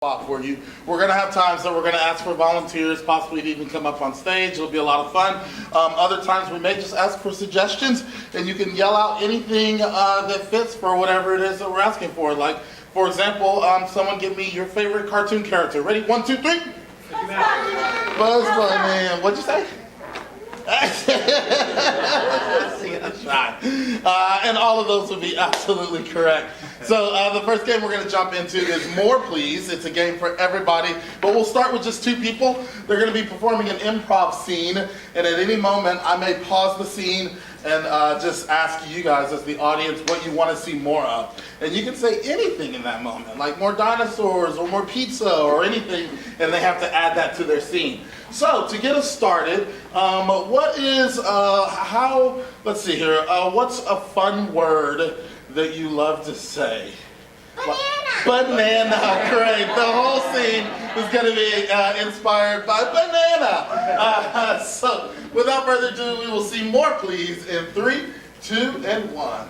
For you. We're going to have times that we're going to ask for volunteers, possibly to even come up on stage. It'll be a lot of fun. Other times we may just ask for suggestions, and you can yell out anything that fits for whatever it is that we're asking for. Like, for example, someone give me your favorite cartoon character. Ready? 1, 2, 3. Buzz Bunny. What'd you say? And all of those would be absolutely correct. So the first game we're going to jump into is More Please. It's a game for everybody, but we'll start with just 2 people. They're going to be performing an improv scene, and at any moment I may pause the scene and just ask you guys as the audience what you want to see more of. And you can say anything in that moment, like more dinosaurs or more pizza or anything, and they have to add that to their scene. So, to get us started, let's see here, what's a fun word that you love to say? Banana! Banana, great. The whole scene is going to be inspired by banana. So, without further ado, we will see More Please in 3, 2, and 1.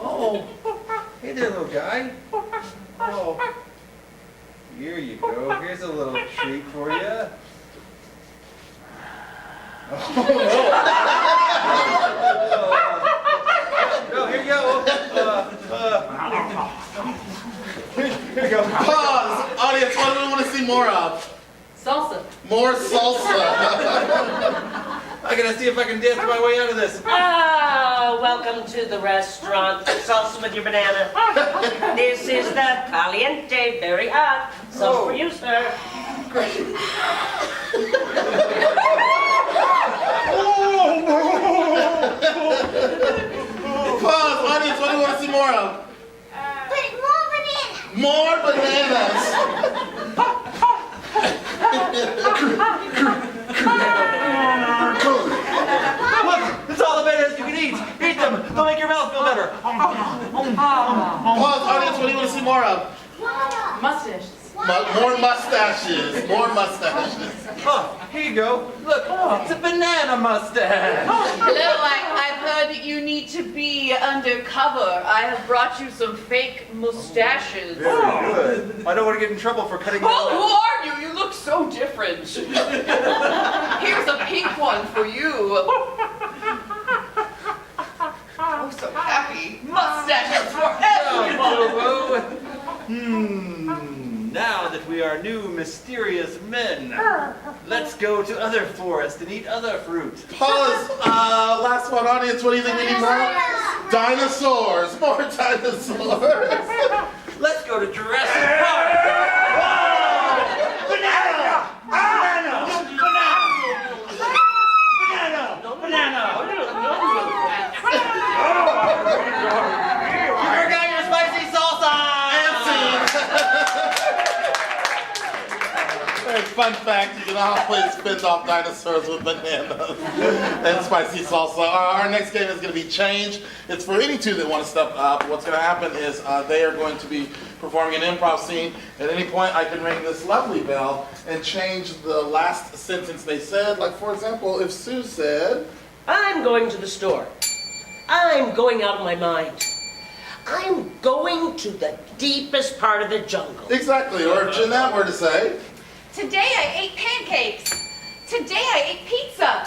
Oh, hey there, little guy. Oh, here you go. Here's a little treat for you. Oh, no. No, here you go. Here you go. Pause! Audience, what do we want to see more of? Salsa. More salsa. I gotta see if I can dance my way out of this. Welcome to the restaurant. Salsa with your banana. This is the caliente, very hot. Some for you, sir. Pause! Audience, what do you want to see more of? More bananas! More bananas! Look, it's all the bananas you can eat. Eat them. They'll make your mouth feel better. Pause, audience, what do you want to see more of? Mustaches. More mustaches. More mustaches. Oh, here you go. Look, it's a banana mustache. Hello, I've heard that you need to be undercover. I have brought you some fake mustaches. Very good. I don't want to get in trouble for cutting Oh, down. who are you? You look so different. Here's a pink one for you. Oh, so happy. Mustaches for everyone. Now that we are new mysterious men, let's go to other forests and eat other fruit. Pause. Last one, audience, what do you think we need more? Dinosaurs. More dinosaurs. Let's go to Jurassic Park. Banana! Banana! Banana! Banana! You forgot your spicy salsa! Fun fact, you can always fend off dinosaurs with bananas and spicy salsa. Our next game is going to be Change. It's for any 2 that want to step up. What's going to happen is they are going to be performing an improv scene. At any point, I can ring this lovely bell and change the last sentence they said. Like, for example, if Sue said, I'm going to the store. I'm going out of my mind. I'm going to the deepest part of the jungle. exactly, or if Jeanette were to say, Today I ate pancakes. Today I ate pizza.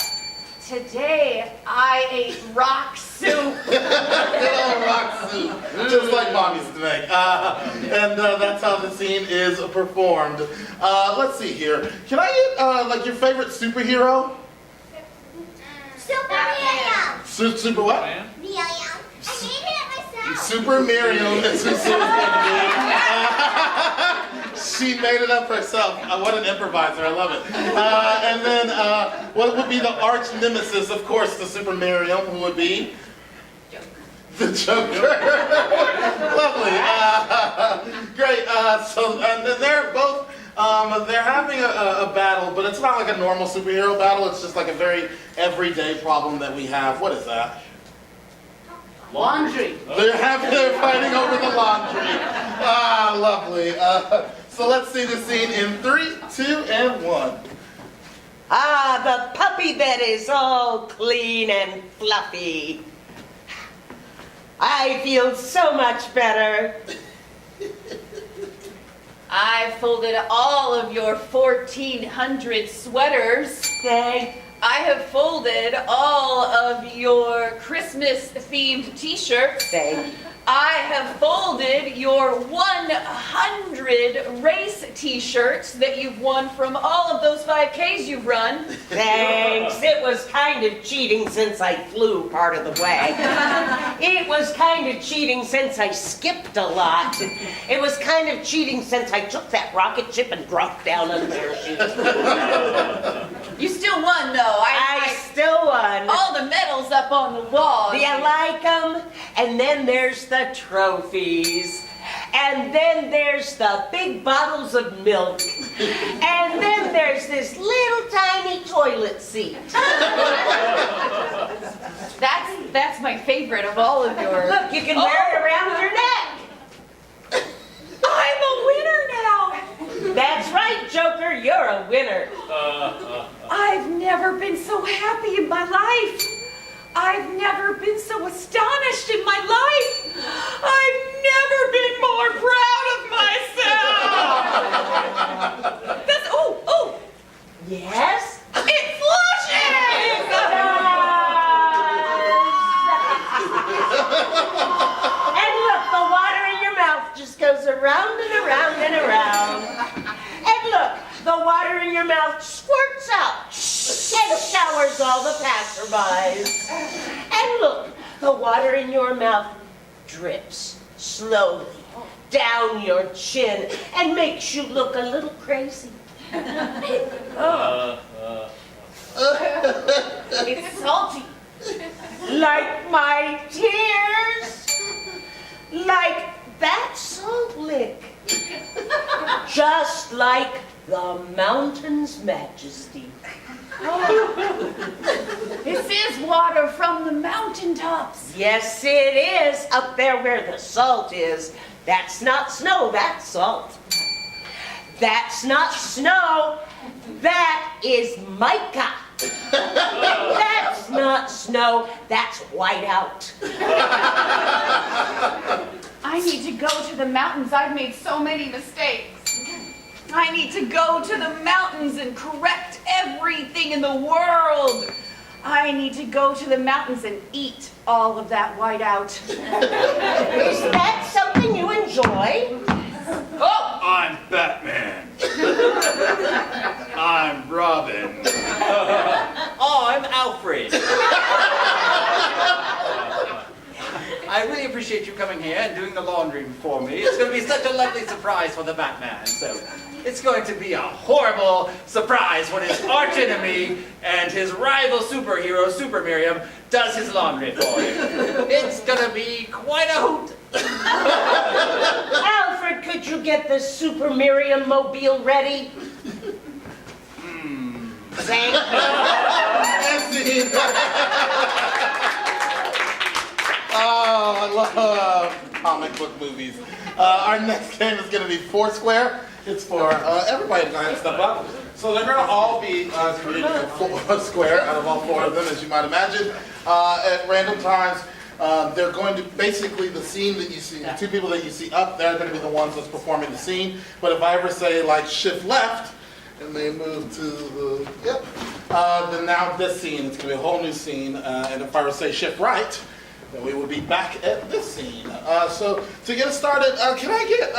Today I ate rock soup. good old rock soup, just like mommy's to make. And that's how the scene is performed. Let's see here. Can I get like your favorite superhero? Super Miriam! Super what? Miriam. I named it myself. Super Miriam is who Sue's going to be. She made it up herself. What an improviser. I love it. And then what would be the arch nemesis? Of course, the Super Miriam, who would be? The Joker. Lovely. Great. So and they're both, they're having a battle, but it's not like a normal superhero battle. It's just like a very everyday problem that we have. What is that? Laundry. They're fighting over the laundry. Lovely. So let's see the scene in 3, 2, and 1. Ah, the puppy bed is all clean and fluffy. I feel so much better. I folded all of your 1,400 sweaters. Thank I have folded all of your Christmas-themed t-shirts. Thank I have folded your 100 race t-shirts that you've won from all of those 5Ks you've run. Thanks. It was kind of cheating since I flew part of the way. It was kind of cheating since I skipped a lot. It was kind of cheating since I took that rocket ship and dropped down on a parachute. You still won, though. I still won. all the medals up on the wall. Do you like them? And then there's the trophies. And then there's the big bottles of milk. And then there's this little tiny toilet seat. That's my favorite of all of yours. Look, you can wear it around your neck. I'm a winner now. That's right, Joker, you're a winner. I've never been so happy in my life. I've never been so astonished in my life. I've never been more proud of myself. That's, oh, Yes? it flushes! And look, the water in your mouth just goes around and around and around. And look, the water in your mouth squirts out and showers all the passerbys. And look, the water in your mouth drips slowly down your chin and makes you look a little crazy. It's salty. Like my tears, like that salt lick, just like the mountain's majesty. This is water from the mountaintops. Yes, it is, up there where the salt is. That's not snow, that's salt. That's not snow, that is mica. That's not snow, that's whiteout. I need to go to the mountains. I've made so many mistakes. I need to go to the mountains and correct everything in the world. I need to go to the mountains and eat all of that whiteout. Is that something you enjoy? Oh! I'm Batman. I'm Robin. I'm Alfred. I really appreciate you coming here and doing the laundry for me. It's going to be such a lovely surprise for the Batman. So it's going to be a horrible surprise when his archenemy and his rival superhero, Super Miriam, does his laundry for him. It's going to be quite a hoot. Alfred, could you get the Super Miriam mobile ready? Thank you. Oh, I love comic book movies. Our next game is going to be Foursquare. It's for everybody to line stuff up. So they're going to all be creating a square out of all four of them, as you might imagine. At random times, they're going to, basically the scene that you see, the two people that you see up, they're going to be the ones that's performing the scene. But if I ever say, like, shift left, and they move to the, then now this scene, it's going to be a whole new scene. And if I were to say shift right, then we will be back at this scene. So to get started, can I get,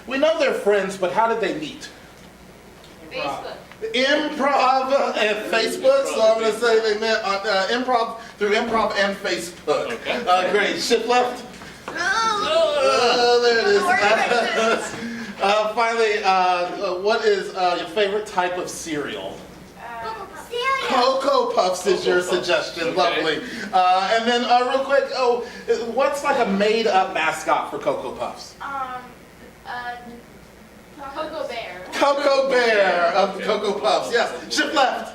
we know they're friends, but how did they meet? Facebook. Improv and Facebook, so I'm going to say they met on improv, through improv and Facebook. Okay. Great, shift left. There it is. Finally, what is your favorite type of cereal? Cereal. Cocoa Puffs is your suggestion, Okay. lovely. And then real quick, what's like a made-up mascot for Cocoa Puffs? Cocoa Bear. Cocoa Bear of the Cocoa Puffs, yes. Shift left.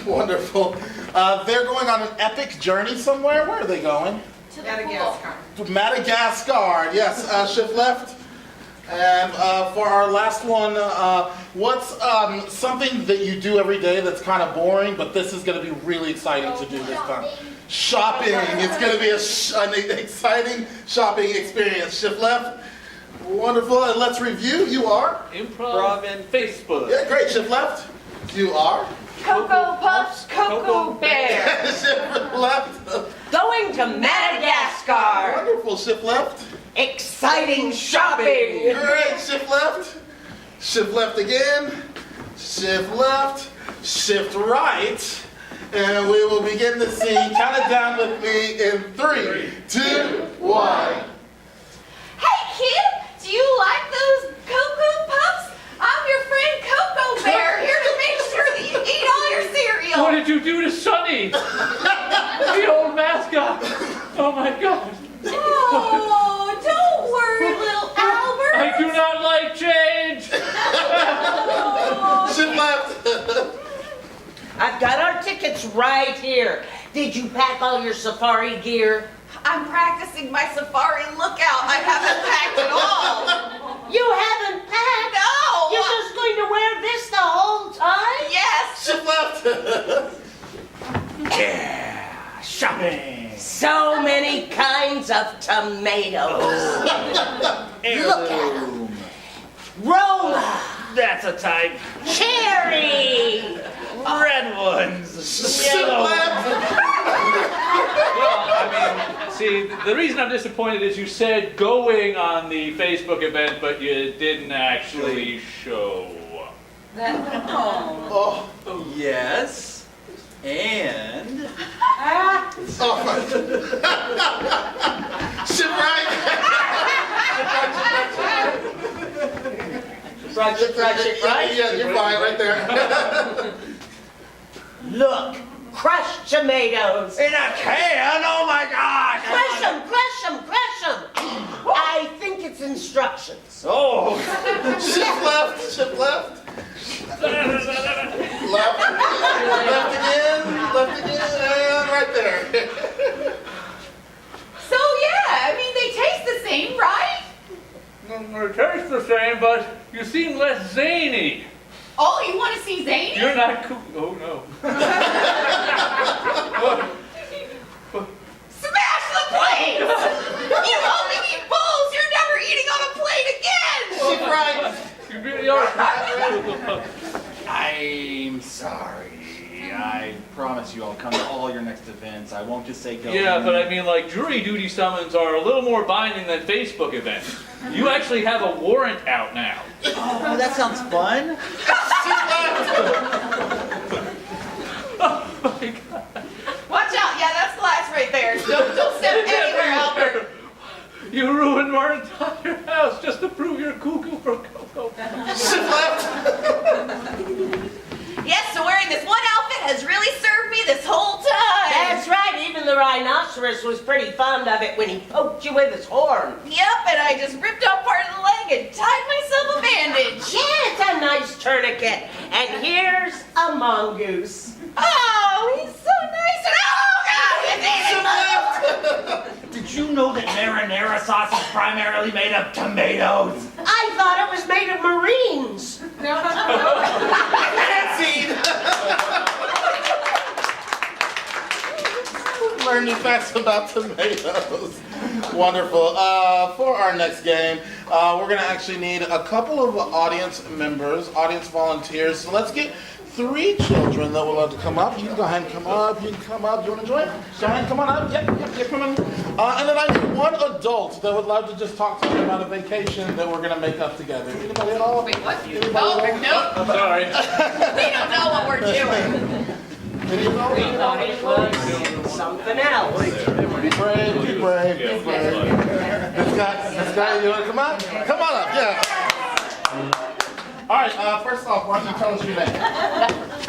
Wonderful. They're going on an epic journey somewhere. Where are they going? To the Madagascar. To Madagascar, yes. Shift left. And for our last one, what's something that you do every day that's kind of boring, but this is going to be really exciting to do this time? shopping. It's going to be an exciting shopping experience. Shift left. Wonderful. And let's review. You are? Improv and Facebook. Yeah, great. Shift left. You are? Cocoa Puffs, Cocoa Bear. Shift left. Going to Madagascar. Wonderful. Shift left. Exciting shopping. Great. Shift left. Shift left again. Shift left. Shift right. And we will begin the scene. Count it down with me in 3, 2, 1. Hey kid, do you like those Cocoa Puffs? I'm your friend Cocoa Bear, here to make sure that you eat all your cereal. What did you do to Sonny? The old mascot. Oh my God. Oh, don't worry, little Albert. I do not like change. Shift left. I've got our tickets right here. Did you pack all your safari gear? I'm practicing my safari lookout. I haven't packed at all. You haven't packed? No. You're just going to wear this the whole time? Yes. Shift left. Yeah, shopping. So many kinds of tomatoes. Look at them. Roma, That's a type. cherry. Red ones. Shift left. Well, I mean, see, the reason I'm disappointed is you said going on the Facebook event, but you didn't actually show. Oh. Yes. And Oh my. Shift right. Right. Yeah, you're fine right there. Look, crushed tomatoes. in a can. Oh my gosh. Crush them, crush them, crush them. I think it's instructions. Oh. Shift left. Shift left. Left. Left again, and right there. So yeah, I mean they taste the same, right? It tastes the same, but you seem less zany. Oh, you want to see Zany? You're not cool. Oh no. Smash the plate! You only eat bowls. You're never eating on a plate again. Shift right. You really are. I'm sorry. I promise you I'll come to all your next events. I won't just say go. Yeah, but I mean, like, jury duty summons are a little more binding than Facebook events. You actually have a warrant out now. Oh, that sounds fun. Oh my God. Watch out. Yeah, that's glass right there. Don't step anywhere, Albert. You ruined our entire house just to prove you're cuckoo for Cocoa. Shift left. Yes, so wearing this one outfit has really served me this whole time. That's right, even the rhinoceros was pretty fond of it when he poked you with his horn. Yep, and I just ripped off part of the leg and tied myself a bandage. Yeah, it's a nice tourniquet. And here's a mongoose. Oh, he's so nice. And oh, God, he's eating my... Did you know that marinara sauce is primarily made of tomatoes? I thought it was made of marines. Learning facts about tomatoes. Wonderful. For our next game, we're going to actually need a couple of audience members, audience volunteers. So let's get 3 children that will love to come up. You can go ahead and come up. You can come up. You want to join? Go ahead and come on up. Yep, come on. And then I need 1 adult that would love to just talk to me about a vacation that we're going to make up together. Anybody at all? Wait, what? Anybody Oh, at all? no. I'm sorry. We don't know what we're doing. Anybody? We thought it was something else. Be brave, be brave, be brave. This guy, you want to come up? Come on up, yeah. All right, first off, why don't you tell us your name?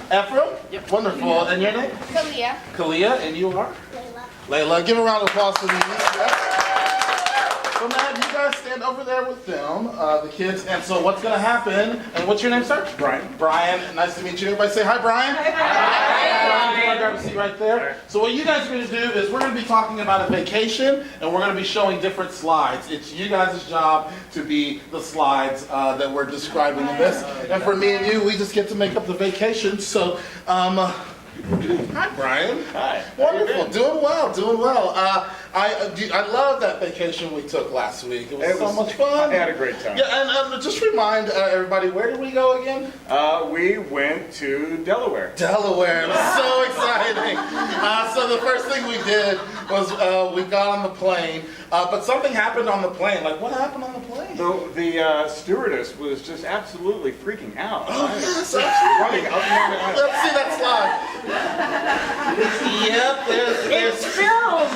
Ephraim? Yep. Wonderful. And your name? Kalia. Kalia, and you are? Layla. Give a round of applause for these. Yep. So now you guys stand over there with them, the kids. And so what's going to happen, and what's your name, sir? Brian. Brian, nice to meet you. Everybody say hi, Brian. Hi, Brian. Grab a seat right there. So what you guys are going to do is we're going to be talking about a vacation, and we're going to be showing different slides. It's you guys' job to be the slides that we're describing in this. And for me and you, we just get to make up the vacation. So Hi, Brian. Hi. Wonderful. Doing well. Doing well. I love that vacation we took last week. It was so much fun. I had a great time. Yeah, and just remind everybody, where did we go again? We went to Delaware. Delaware. It was so exciting. So the first thing we did was we got on the plane, but something happened on the plane. Like, what happened on the plane? The stewardess was just absolutely freaking out. Oh, yes, absolutely. Running up and down the aisle. Let's see that slide. Yep, there's It's filmed.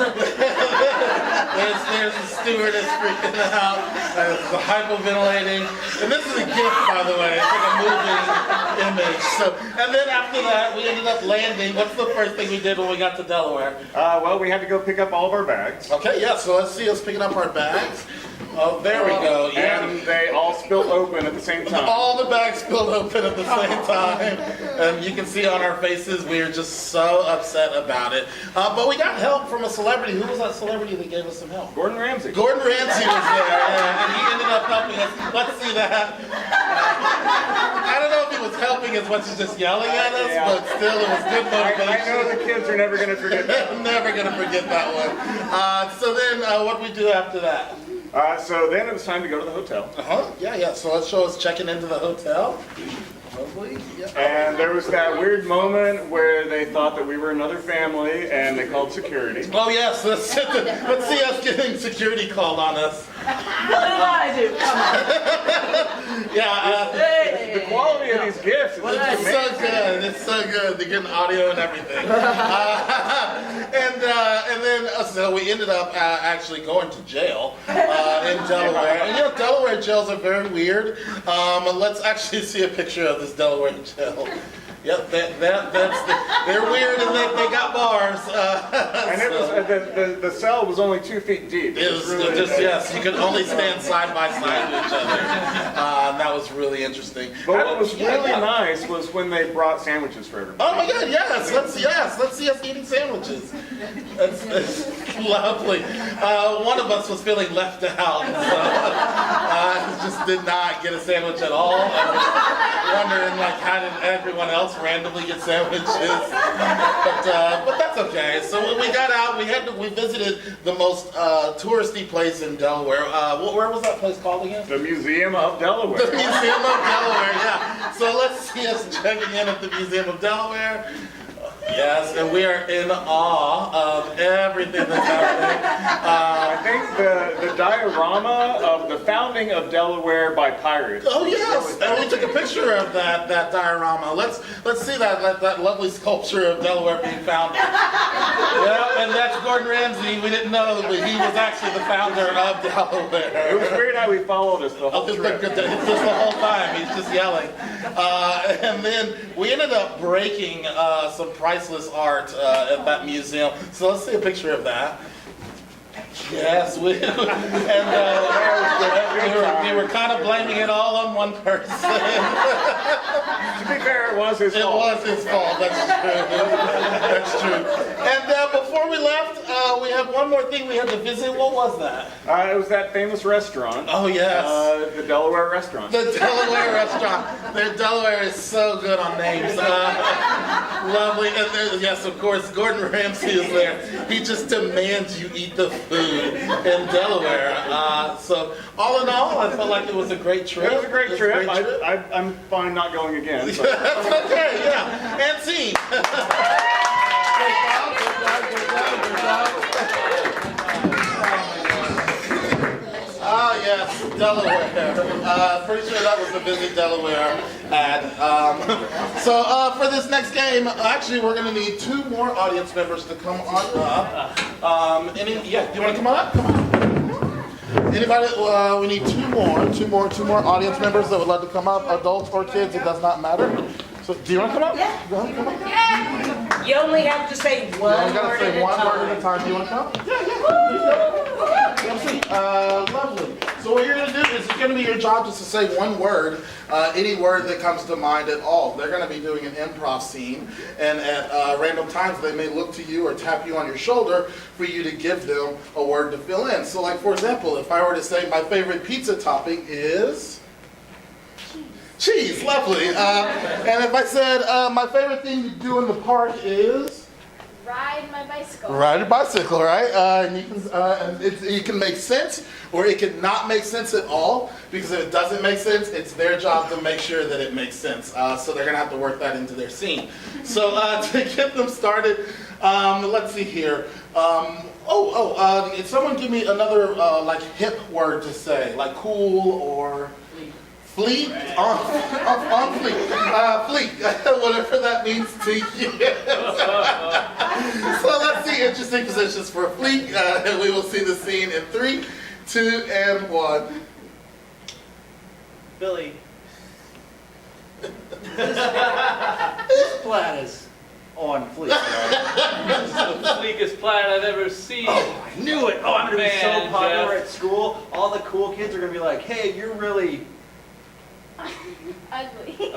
there's the stewardess freaking out. The hyperventilating. And this is a gift, by the way. It's like a moving image. So, and then after that, we ended up landing. What's the first thing we did when we got to Delaware? Well, we had to go pick up all of our bags. Okay, yeah, so let's see us picking up our bags. Oh, there we go. Yeah. And they all spilled open at the same time. All the bags spilled open at the same time. And you can see on our faces, we are just so upset about it. But we got help from a celebrity. Who was that celebrity that gave us some help? Gordon Ramsay. Gordon Ramsay was there, yeah, and he ended up helping us. Let's see that. I don't know if he was helping as much as just yelling at us, Yeah. but still, it was good motivation. I know the kids are never going to forget that. Never gonna forget that one. So then, what did we do after that? So then it was time to go to the hotel. Yeah. So let's show us checking into the hotel. Lovely. Yeah. And there was that weird moment where they thought that we were another family and they called security. Oh yes, let's see us getting security called on us. What did I do? Come on. Yeah. The quality of these gifts is What did I just do? So good. It's so good. They're getting audio and everything. And then so we ended up actually going to jail in Delaware. And Delaware jails are very weird. Let's actually see a picture of this Delaware jail. Yep, they're weird in that they got bars. And it was the cell was only 2 feet deep. It was really just, yes, you could only stand side by side with each other. And that was really interesting. But what was really nice was when they brought sandwiches for everybody. Oh my God, yes, let's see us eating sandwiches. That's lovely. One of us was feeling left out, so just did not get a sandwich at all. I was wondering, like, how did everyone else randomly get sandwiches? But that's okay. So when we got out, we visited the most touristy place in Delaware. Where was that place called again? The Museum of Delaware. The Museum of Delaware, yeah. So let's see us checking in at the Museum of Delaware. Yes, and we are in awe of everything that's happening. I think the diorama of the founding of Delaware by pirates. Oh yes, and we took a picture of that diorama. Let's see that lovely sculpture of Delaware being founded. Yeah, and that's Gordon Ramsay. We didn't know, but he was actually the founder of Delaware. It was weird how he followed us the whole trip. Just the whole time, he's just yelling. And then we ended up breaking some priceless art at that museum. So let's see a picture of that. Yes, we were kind of blaming it all on one person. To be fair, it was his fault. It was his fault. That's true. That's true. And before we left, we had one more thing we had to visit. What was that? It was that famous restaurant. Oh yes. The Delaware restaurant. The Delaware restaurant. Delaware is so good on names. Lovely. And yes, of course, Gordon Ramsay is there. He just demands you eat the food in Delaware. So all in all, I felt like it was a great trip. It was a great trip. I'm fine not going again. But. That's okay, yeah. And scene. Ah, yes, Delaware. Pretty sure that was the Visit Delaware ad. So for this next game, actually, we're going to need 2 more audience members to come on up. Do you want to come on up? Come on. Anybody? We need 2 more audience members that would like to come up. Adults or kids, it does not matter. So, do you want to come up? Yeah. Go ahead, come up. You only have to say one You gotta word say at one a word at a time. time. Do you want to come? Yeah. Lovely. So what you're going to do is it's going to be your job just to say one word, any word that comes to mind at all. They're going to be doing an improv scene, and at random times they may look to you or tap you on your shoulder for you to give them a word to fill in. So like, for example, if I were to say my favorite pizza topping is Cheese, lovely. And if I said my favorite thing to do in the park is Ride my bicycle. ride a bicycle, right? And it can make sense or it can not make sense at all, because if it doesn't make sense, it's their job to make sure that it makes sense. So they're gonna have to work that into their scene. So to get them started, let's see here. Someone give me another like hip word to say, like cool or fleet? On fleet. Fleet, whatever that means to you. So let's see interesting positions for fleet. And we will see the scene in 3, 2, and 1. Billy. This plat is on fleek. This is the sleekest plaid I've ever seen. Oh, I knew it. Oh, I'm going to be so Man, popular Jeff. at school. All the cool kids are going to be like, hey, you're really Ugly. ugly. You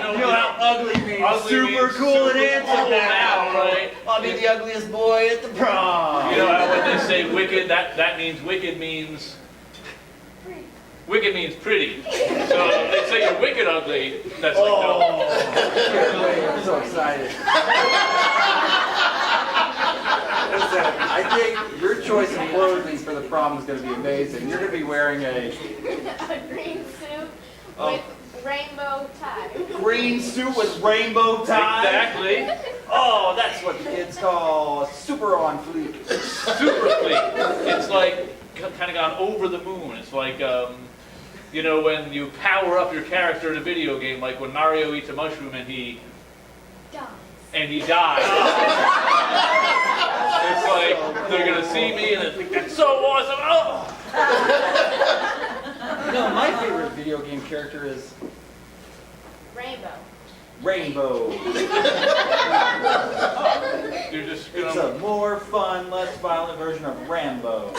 know, You know how ugly means? ugly Super means cool and super handsome cool now. now, right? I'll be the ugliest boy at the prom. You know how when they say wicked, that means wicked means pretty. So if they say you're wicked ugly, that's like no. Can't wait. I'm so excited. Listen, I think your choice of clothing for the prom is going to be amazing. You're going to be wearing a A green suit Oh. with rainbow tie. green suit with rainbow tie. Exactly. Oh, that's what the kids call super on fleek. Super fleek. It's like kind of gone over the moon. It's like, you know, when you power up your character in a video game, like when Mario eats a mushroom and he dies. It's like they're gonna see me and it's like, that's so awesome. Oh. You know, my favorite video game character is Rainbow. Rainbow. You're just It's gonna. a more fun, less violent version of Rambo. You're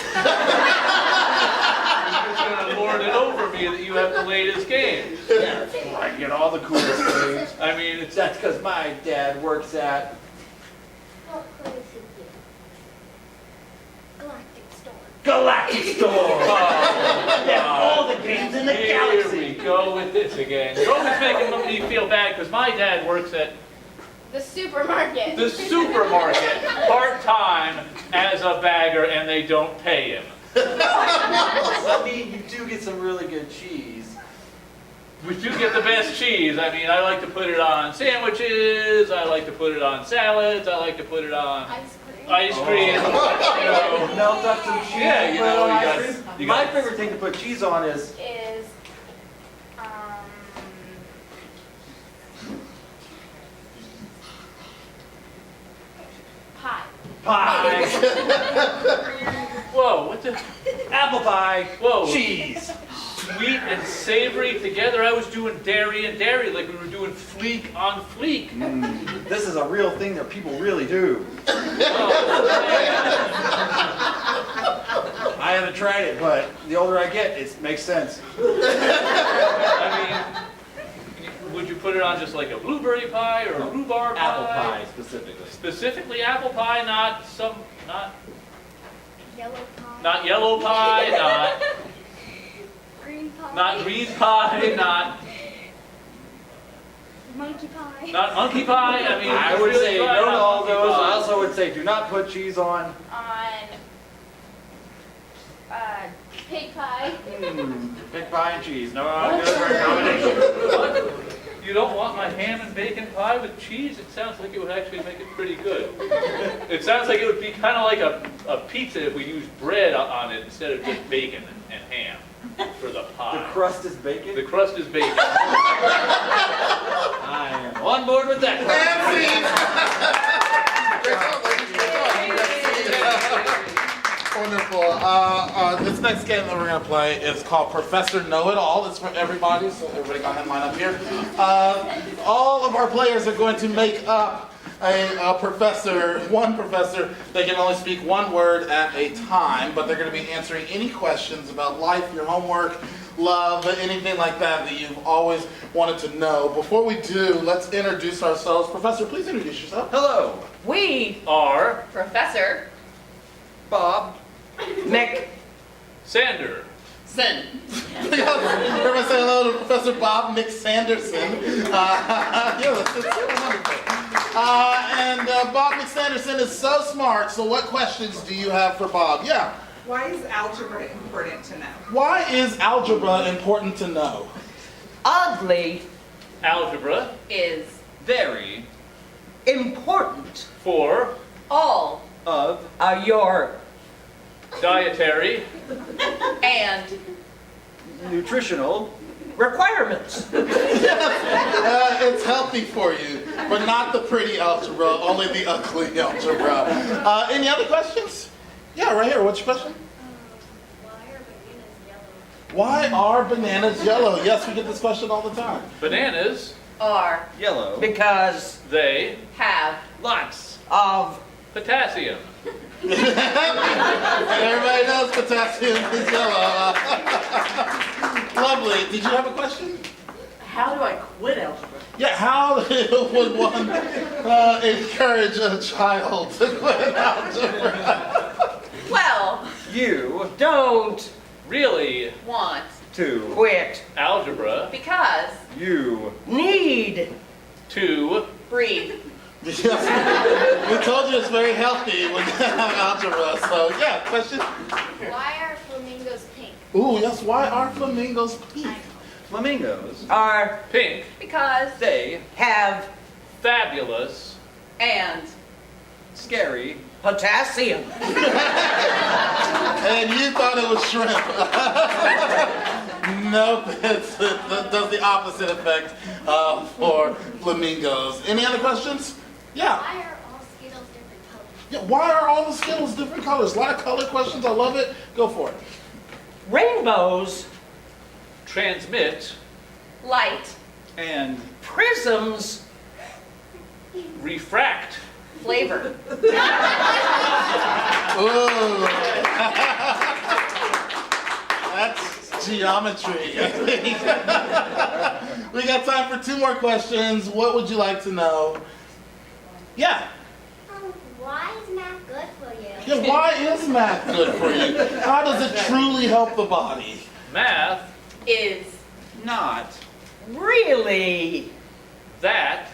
just gonna lord it over me that you have the latest game. Yeah, I get all the coolest games. I mean, it's That's because my dad works at What place is it? Galactic Store. Galactic Store. Yeah, all the games in the here galaxy. we go with this again. You're always making me feel bad because my dad works at The supermarket. the supermarket part-time as a bagger and they don't pay him. I mean, you do get some really good cheese. We do get the best cheese. I mean, I like to put it on sandwiches, I like to put it on salads, I like to put it on Ice cream. ice cream. You know. Melt up some cheese. Yeah, you put it know, on you ice got- cream. you My got- favorite thing to put cheese on is Is pie. pie, Whoa, what the? apple pie, Whoa. cheese. Sweet and savory together. I was doing dairy and dairy like we were doing fleek on fleek. This is a real thing that people really do. I haven't tried it, but the older I get, it makes sense. I mean, would you put it on just like a blueberry pie or a rhubarb pie? Apple pie specifically. Specifically apple pie, not Yellow pie. not yellow pie, Green pie. not green pie, monkey pie. not monkey pie. I mean, I would really say try no to not all monkey those. I pie. also would say do not put cheese on. On pig pie. Pig pie and cheese. No good combination. What? You don't want my ham and bacon pie with cheese? It sounds like it would actually make it pretty good. It sounds like it would be kind of like a pizza if we used bread on it instead of just bacon and ham for the The pie. crust is bacon. The crust is bacon. I am on board with that. Wonderful. This next game that we're going to play is called Professor Know-It-All. It's for everybody, so everybody got that line up here. All of our players are going to make up one professor. They can only speak one word at a time, but they're going to be answering any questions about life, your homework, love, anything like that you've always wanted to know. Before we do, let's introduce ourselves. Professor, please introduce yourself. Hello, We, R. Professor Bob. Mick, Sander. Everybody say hello to Professor Bob McSanderson. Yeah, that's wonderful. Bob McSanderson is so smart, so what questions do you have for Bob? Yeah. Why is algebra important to know? Why is algebra important to know? Oddly Algebra Is Very important. for all of Your dietary and nutritional requirements. It's healthy for you, but not the pretty algebra, only the ugly algebra. Any other questions? Yeah, right here. What's your question? Why are bananas yellow? Why are bananas yellow? Yes, we get this question all the time. bananas, are yellow Because they have lots of potassium. Everybody knows potassium is yellow. Lovely. Did you have a question? how do I quit algebra? Yeah, how would one encourage a child to quit algebra? well you Don't Really, want to quit. algebra because you Need to breathe. Yes. We told you it's very healthy when you have algebra. So, yeah, question? Why are flamingos pink? Ooh, yes, why are flamingos pink? flamingos Are pink, Because they have fabulous, and scary potassium. And you thought it was shrimp. Nope, it does the opposite effect for flamingos. Any other questions? Yeah. Why are all Skittles different colors? Yeah. Why are all the Skittles different colors? A lot of color questions. I love it. Go for it. Rainbows, transmit, light, and prisms, refract, flavor. Ooh. That's geometry. We got time for 2 more questions. What would you like to know? Yeah. Why is math good for you? Yeah, why is math good for you? How does it truly help the body? math, Is not really that,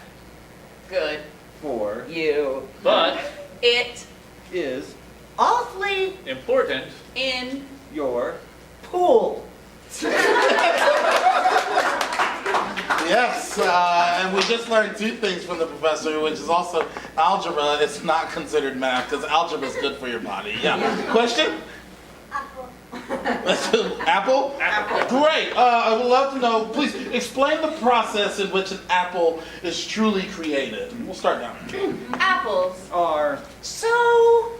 good. for you. but It is Awfully important, in your pool. Yes, and we just learned 2 things from the professor, which is also algebra. It's not considered math because algebra is good for your body. Yeah. Question? Apple. Apple? Great. I would love to know, please explain the process in which an apple is truly created. We'll start down. apples are So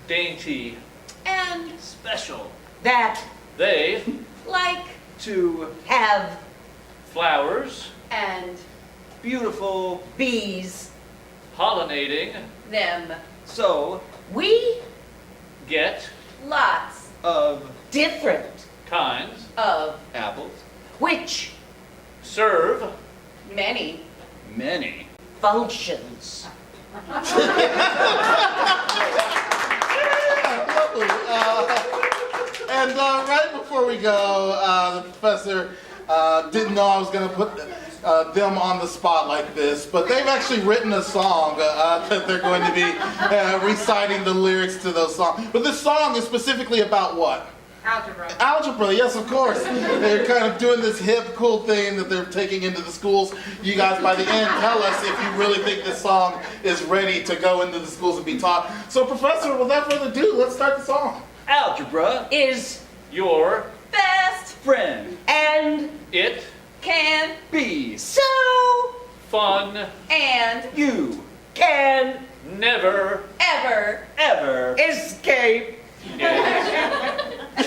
dainty, and special that they, like to have flowers, and beautiful bees. pollinating, them. so We get, Lots of different. kinds, of apples Which serve, many many functions. Lovely. And right before we go, the professor didn't know I was going to put them on the spot like this, but they've actually written a song that they're going to be reciting the lyrics to those songs. But this song is specifically about what? Algebra. Algebra, yes, of course. They're kind of doing this hip, cool thing that they're taking into the schools. You guys, by the end, tell us if you really think this song is ready to go into the schools and be taught. So, Professor, without further ado, let's start the song. algebra Is your, best friend and it, can be so fun, and you can never, ever ever escape. is. What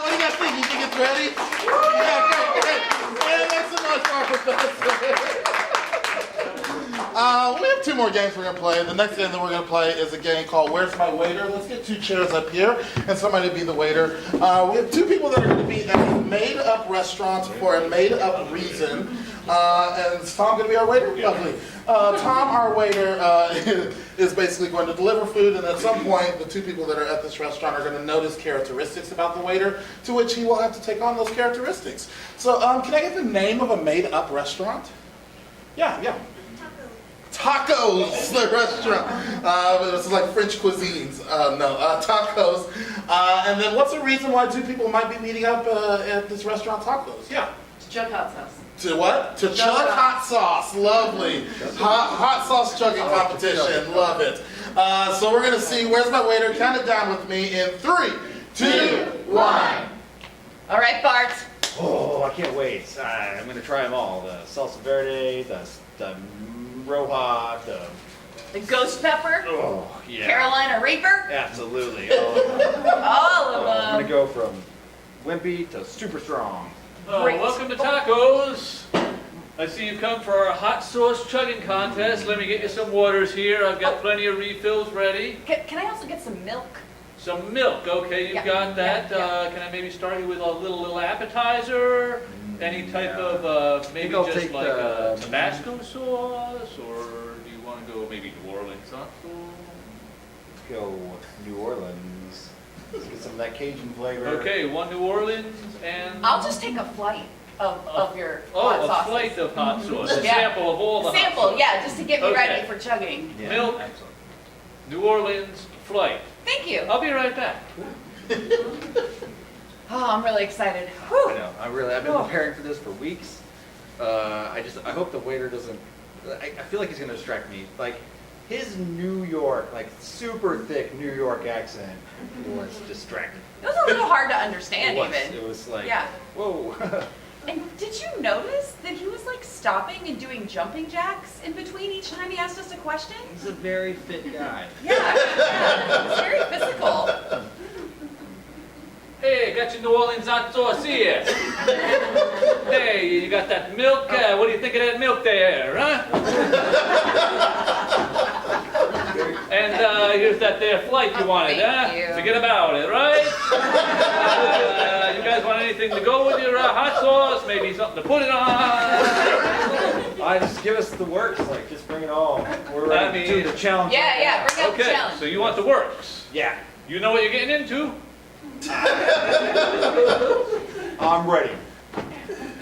do you guys think? You think it's ready? Yeah, great. Yeah, make some noise for our professor. We have 2 more games we're going to play. The next game that we're going to play is a game called Where's My Waiter? Let's get 2 chairs up here and somebody to be the waiter. We have 2 people that are going to be at a made-up restaurant for a made-up reason. And is Tom going to be our waiter? Yeah. Lovely. Tom, our waiter, is basically going to deliver food, and at some point, the two people that are at this restaurant are going to notice characteristics about the waiter, to which he will have to take on those characteristics. So, can I get the name of a made-up restaurant? Yeah. Tacos, the restaurant. This is like French cuisines. Tacos. And then what's the reason why two people might be meeting up at this restaurant, Tacos? Yeah. Chug hot sauce. To what? To chug hot sauce. Lovely. Hot sauce chugging competition. Love it. So we're going to see, where's my waiter? Count it down with me in 3, 2, 1. All right, Bart. Oh, I can't wait. I'm going to try them all. The salsa verde, the roja, The ghost pepper. oh, yeah. Carolina Reaper. Absolutely. All of them. All of I'm going to them. go from wimpy to super strong. Oh, Great. welcome to Tacos. I see you come for our hot sauce chugging contest. Let me get you some waters here. I've got plenty of refills ready. Can I also get some milk? Some milk, okay, you've Yeah, got that. yeah. Can I maybe start you with a little appetizer? Any type of, maybe I'll just take like the- a Tabasco sauce? Or do you want to go maybe New Orleans hot sauce? Let's go New Orleans. Let's get some of that Cajun flavor. Okay, one New Orleans and... I'll just take a flight of your hot Oh, a sauces. flight of hot sauce. A Yeah. sample of all the hot Sample, sauce. yeah, just to get me Okay. ready for chugging. Yeah. Milk. New Orleans flight. Thank you. I'll be right back. Oh, I'm really excited. I Whew. know. I've been preparing for this for weeks. I hope the waiter doesn't. I feel like he's going to distract me. Like his New York, like super thick New York accent was distracting. It was a little hard to understand even. It was like, Yeah. whoa. And did you notice that he was like stopping and doing jumping jacks in between each time he asked us a question? He's a very fit guy. Yeah, it's very physical. Hey, got your New Orleans hot sauce here. Hey, you got that milk? What do you think of that milk there, huh? And here's that there flight you wanted, huh? Thank you. Forget about it, right? You guys want anything to go with your hot sauce? Maybe something to put it on? Just give us the works. Like, just bring it all. We're ready to do the challenge. Yeah, bring out the Okay, challenge. so you want the works. Yeah. You know what you're getting into? I'm ready.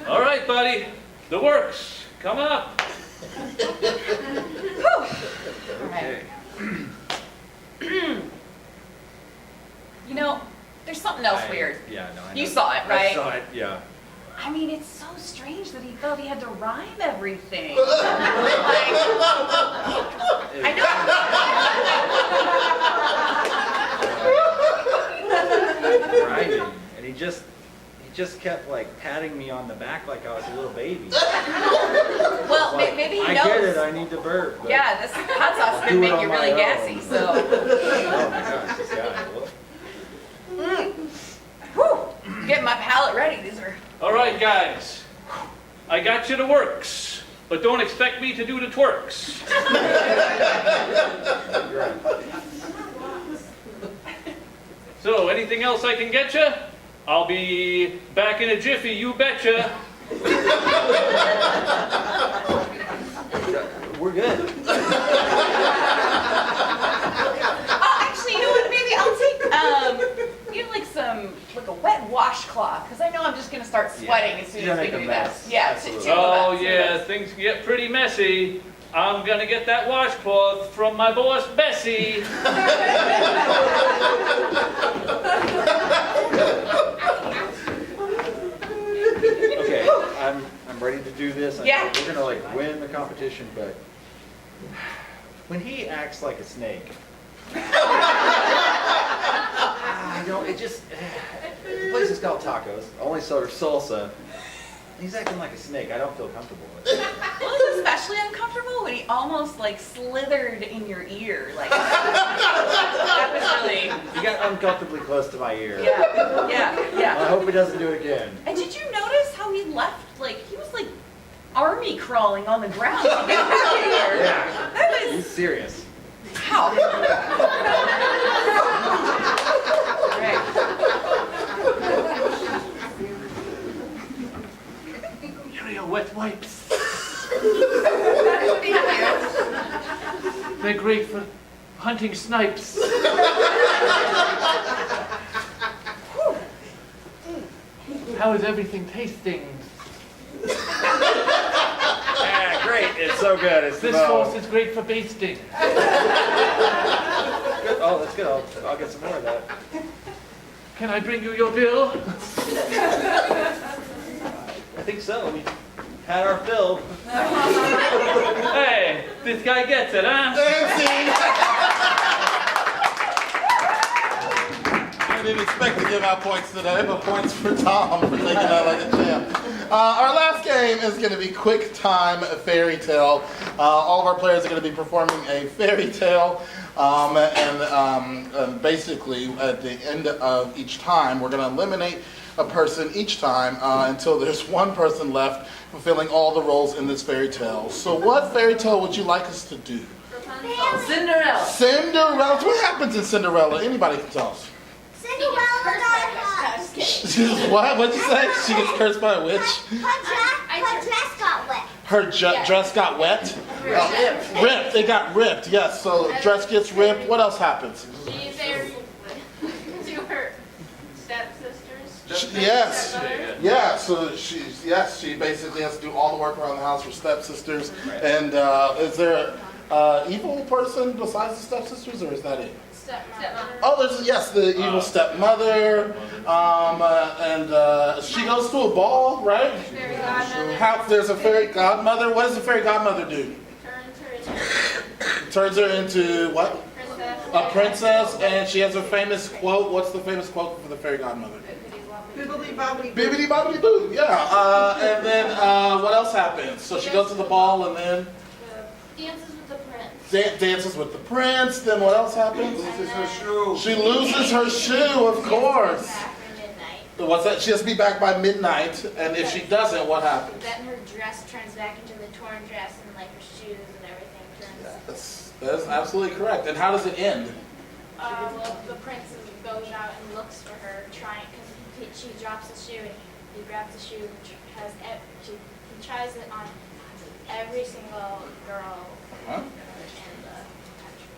All right, buddy. The works. Come up. Whew. All right. You know, there's something else weird. Yeah, no, I know. You saw it, right? I saw it, yeah. I mean, it's so strange that he felt he had to rhyme everything. I Right. And he just kept like patting me on the back like I was a little baby. know. Well, Like, maybe he I knows. get it, I need to burp. But Yeah, this hot sauce is do gonna it make on you my really own. gassy. So, Oh my gosh, this guy. Well, whew, getting my palate ready. These are. All right, guys. I got you the works, but don't expect me to do the twerks. you're right. So, anything else I can get you? I'll be back in a jiffy, you betcha. We're good. Oh, actually, you know what? Maybe I'll take like a wet washcloth, because I know I'm just gonna start sweating as soon You're as we gonna do make a that. mess. Yeah, Absolutely. Oh yeah, things can get pretty messy. I'm gonna get that washcloth from my boss, Bessie. Okay, I'm ready to do this. Yeah. We're gonna like win the competition, but when he acts like a snake, it just the place is called Tacos. Only serve salsa. He's acting like a snake. I don't feel comfortable with it. Well, it's especially uncomfortable when he almost like slithered in your ear. Like that was really. He got uncomfortably close to my ear. Yeah. I hope he doesn't do it again. And did you notice how he left? Like he was like army crawling on the ground to get out of here. Yeah. That He's was serious. how. Right. Here are your wet wipes. They're great for hunting snipes. How is everything tasting? Yeah, great. It's so good. It's This sauce is great for basting. Good. Oh, that's good. I'll get some more of that. Can I bring you your bill? I think so. We had our fill. Hey, this guy gets it, huh? I didn't expect to give out points today, but points for Tom for taking that like a champ. Our last game is going to be Quick Time Fairy Tale. All of our players are going to be performing a fairy tale, and basically at the end of each time, we're going to eliminate a person each time until there's one person left fulfilling all the roles in this fairy tale. So what fairy tale would you like us to do? Cinderella. Cinderella. What happens in Cinderella? Anybody can tell us. Cinderella got What? What'd you say? She gets cursed by a witch? her dress got wet. Her dress got wet? Ripped. It got ripped, yes. So dress gets ripped. What else happens? She's there to her stepsisters. Yes. Yeah, so she basically has to do all the work around the house for stepsisters. And is there an evil person besides the stepsisters, or is that it? Stepmother. Oh, there's the evil stepmother, and she goes to a ball, right? Fairy godmother. There's a fairy godmother. What does the fairy godmother do? Turns her into what? Princess. A princess, and she has a famous quote. What's the famous quote for the fairy godmother? Bibbidi bobbidi boo. Bibbidi bobbidi boo. Yeah. And then what else happens? So she goes to the ball, and then Dances with the prince. dances with the prince. Then what else happens? Loses her shoe. She loses her shoe, of course. After midnight. What's that? She has to be back by midnight, and if she doesn't, what happens? Then her dress turns back into the torn dress, and like her shoes and everything turns. That's absolutely correct. And how does it end? Well, the prince goes out and looks for her, trying because she drops the shoe and he grabs the shoe and he tries it on every single girl Huh? in the country.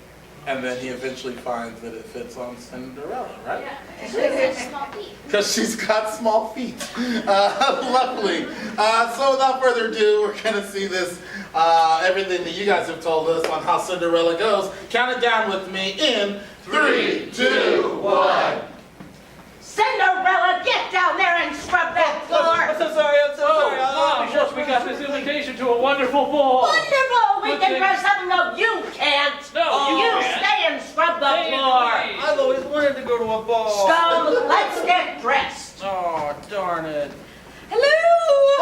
And then he eventually finds that it fits on Cinderella, right? Yeah, because she's small feet. Because she's got small feet. Lovely. So without further ado, we're going to see this, everything that you guys have told us on how Cinderella goes. Count it down with me in 3, 2, 1. Cinderella, get down there and scrub that floor. I'm so sorry. Mom, look, we got this invitation to a wonderful ball. Wonderful. We Good can thing- dress up. No, you can't. No, you can't. Stay and scrub the Stay in floor. place. I've always wanted to go to a ball. Scum, let's get dressed. Oh, darn it. Hello.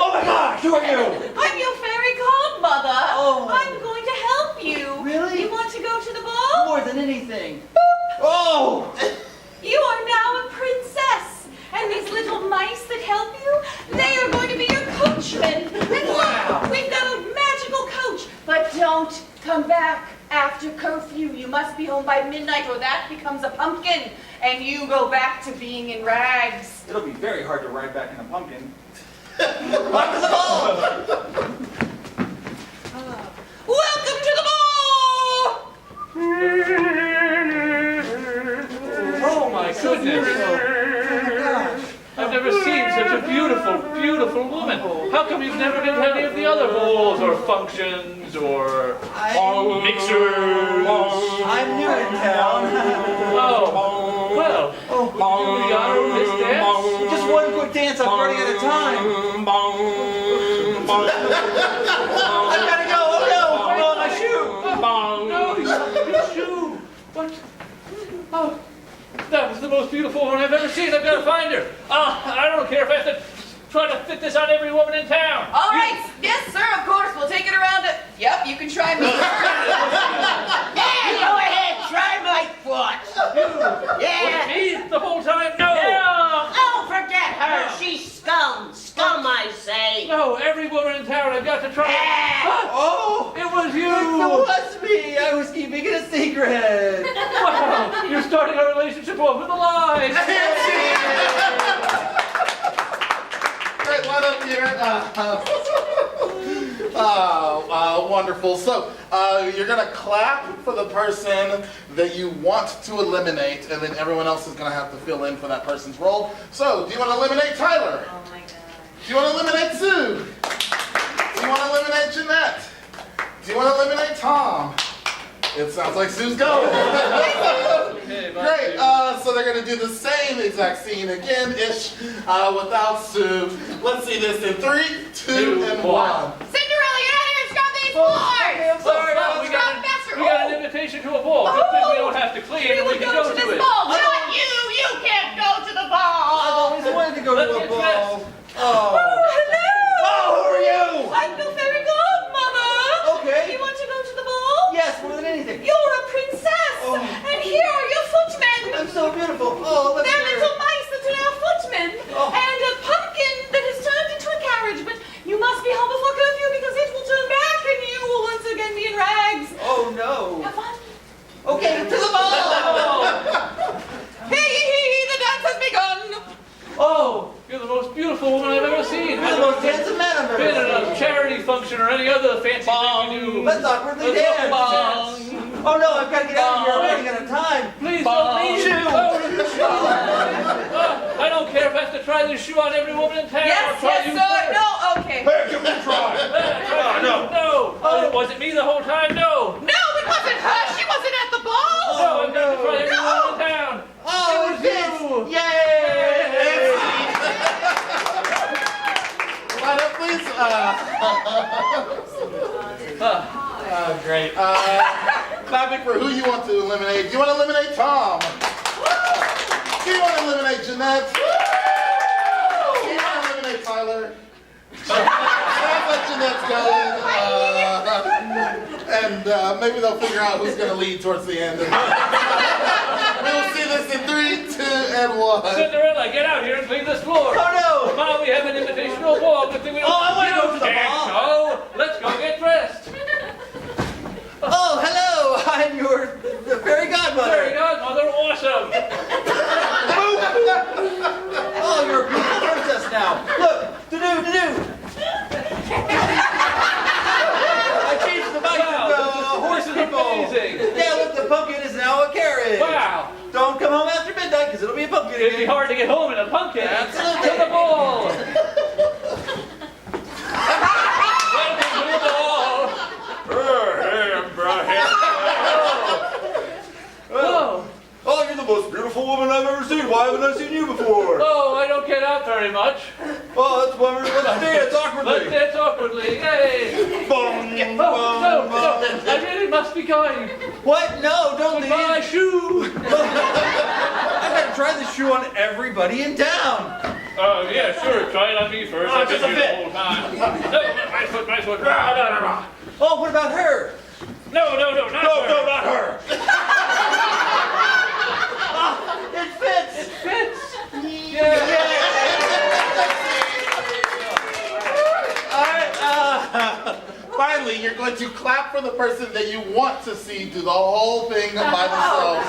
Oh my gosh, who are you? I'm your fairy godmother. Oh. I'm going to help you. Really? You want to go to the ball? More than anything. Oh! You are now a princess. And these little mice that help you, they are going to be your coachmen. And look, we've got a magical coach. But don't come back after curfew. You must be home by midnight or that becomes a pumpkin. And you go back to being in rags. It'll be very hard to ride back in a pumpkin. Welcome to the ball! Oh my goodness. I've never seen such a beautiful, beautiful woman. How come you've never been to any of the other balls or functions or mixers? I'm new in town. Oh, well, do the honor of this dance? Just one quick dance, I'm running out of time. I gotta go, oh no, my shoe. No, your shoe. What? Oh, that was the most beautiful one I've ever seen. I've got to find her. I don't care if I have to try to fit this on every woman in town. All right, yes, sir, of course. We'll take it around. Yep, you can try me. Yeah, go ahead, try my foot. Yeah. Me the whole time? No. Oh, forget her. She's scum. Scum, I say. No, every woman in town. I've got to try. Oh, It was it you. was me. I was keeping it a secret. Wow, you're starting a relationship over the line. Great, one up here. Wonderful. So you're gonna clap for the person that you want to eliminate, and then everyone else is gonna have to fill in for that person's role. So, do you want to eliminate Tyler? Oh my God. Do you want to eliminate Sue? Do you want to eliminate Jeanette? Do you want to eliminate Tom? It sounds like Sue's going. Great. So they're going to do the same exact scene again-ish without Sue. Let's see this in 3, 2, and 1. Cinderella, get out of here! Scrub these floors! I'm sorry. We got an invitation to a ball. Good thing we don't have to clean. We We would can go go to to this it. ball. Not you! You can't go to the I've ball! always wanted to go Let's to a get ball. dressed. Oh. Hello! Oh, who are you? I'm the fairy godmother! Okay. You want to go to the ball? Yes, more than anything. You're a princess! Oh. And here are your footmen! I'm so beautiful. Oh, look They're there. little mice that are now footmen! Oh. And a pumpkin that has turned into a carriage, but you must be home before curfew because it will turn back and you will once again be in rags. Oh, no. Have fun! Okay, to the ball. Hey, the dance has begun! Oh, you're the most beautiful woman I've ever seen. You're the most handsome man I've Been ever at seen. a charity function or any other fancy thing we do. Let's awkwardly Let's dance. dance. Oh, no, I've got to get out of here. I'm running out of time. Please don't leave. Shoe. I don't care if I have to try this shoe on every woman in town. Yes, I'll try yes, you sir! first. No, okay. Hey, give me a try. No. Was it me the whole time? No. No, it wasn't her! She wasn't at the ball! No, I've got to try every No. woman in town. Oh, It was it's you. Yay! Line up, please. Great. Clapping for who you want to eliminate. Do you want to eliminate Tom? Do you want to eliminate Jeanette? Do you want to eliminate Tyler? Sounds like Jeanette's going. And maybe they'll figure out who's going to lead towards the end. We'll see this in 3, 2, and 1. Cinderella, get out here and clean this floor. Oh, no. Come on, we have an invitation to a ball. Good thing we don't. Oh, I wanna You go to the can't ball. go. Let's go get dressed. Oh, hello. I'm your fairy godmother. Fairy godmother, awesome. Oh, you're a beautiful princess now. Look, do-do. I changed the mic Wow, to horse this is people. amazing. Yeah, look, the pumpkin is now a carriage. Wow. Don't come home after midnight because it'll be a pumpkin It'd be again. hard to get home in a pumpkin. Absolutely. To the ball. Welcome to the ball. Whoa. Oh, you're the most beautiful woman I've ever seen. Why haven't I seen you before? Oh, I don't get out very much. Oh, that's why let's dance Let's awkwardly. dance awkwardly. Yay. Bum, Oh, no. I really must be going. What? No, don't leave. My shoe. I've got to try this shoe on everybody in town. Oh, yeah, sure. Try it on me first. Oh, I've just been a here bit. the whole time. No, my foot. Oh, what about her? No, not her. not her. It fits. It fits. Yeah. All right. Finally, you're going to clap for the person that you want to see do the whole thing by themselves.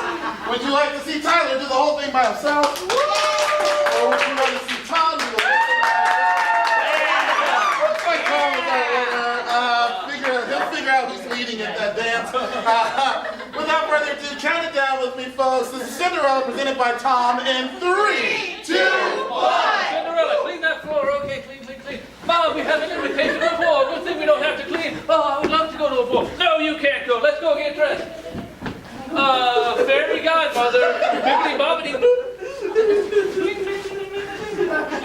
Would you like to see Tyler do the whole thing by himself? Or would you like to see Tom do the whole thing by himself? Looks like Tom is our winner. He'll figure out who's leading at that dance. Without further ado, count it down with me, folks. This is Cinderella presented by Tom in 3, 2, 1. Cinderella, clean that floor. Okay, clean. Mom, we have an invitation to a ball. Good thing we don't have to clean. Oh, I would love to go to a ball. No, you can't go. Let's go get dressed. Fairy godmother. Bibbidi bobbidi boo.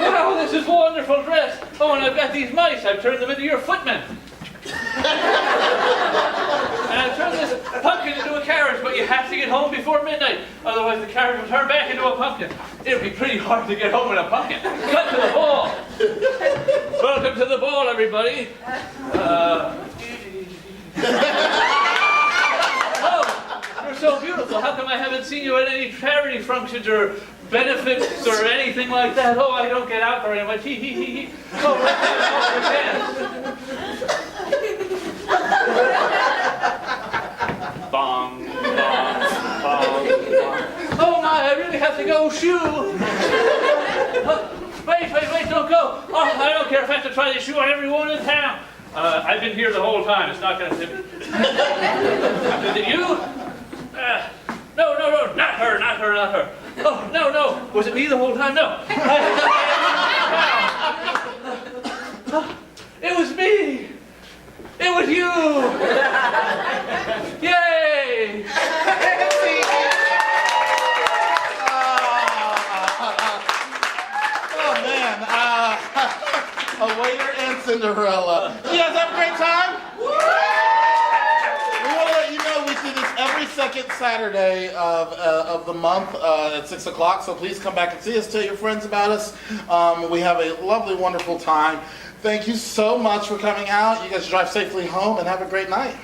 Wow, this is a wonderful dress. Oh, and I've got these mice. I've turned them into your footmen. And I've turned this pumpkin into a carriage, but you have to get home before midnight. Otherwise, the carriage will turn back into a pumpkin. It'll be pretty hard to get home in a pumpkin. Cut to the ball. Welcome to the ball, everybody. Oh, you're so beautiful. How come I haven't seen you at any charity functions or benefits or anything like that? Oh, I don't get out very much. Oh, let's dance. Bong, bong, bong, bong. Oh my, I really have to go. Shoe. Wait, don't go. Oh, I don't care if I have to try this shoe on every woman in town. I've been here the whole time. It's not going to... Is it you? No, not her. Oh, no. Was it me the whole time? No. It was me. It was you. Yay. Oh man, a waiter and Cinderella. You guys have a great time? We want to let you know we do this every second Saturday of the month at 6 o'clock, so please come back and see us, tell your friends about us. We have a lovely, wonderful time. Thank you so much for coming out. You guys drive safely home and have a great night.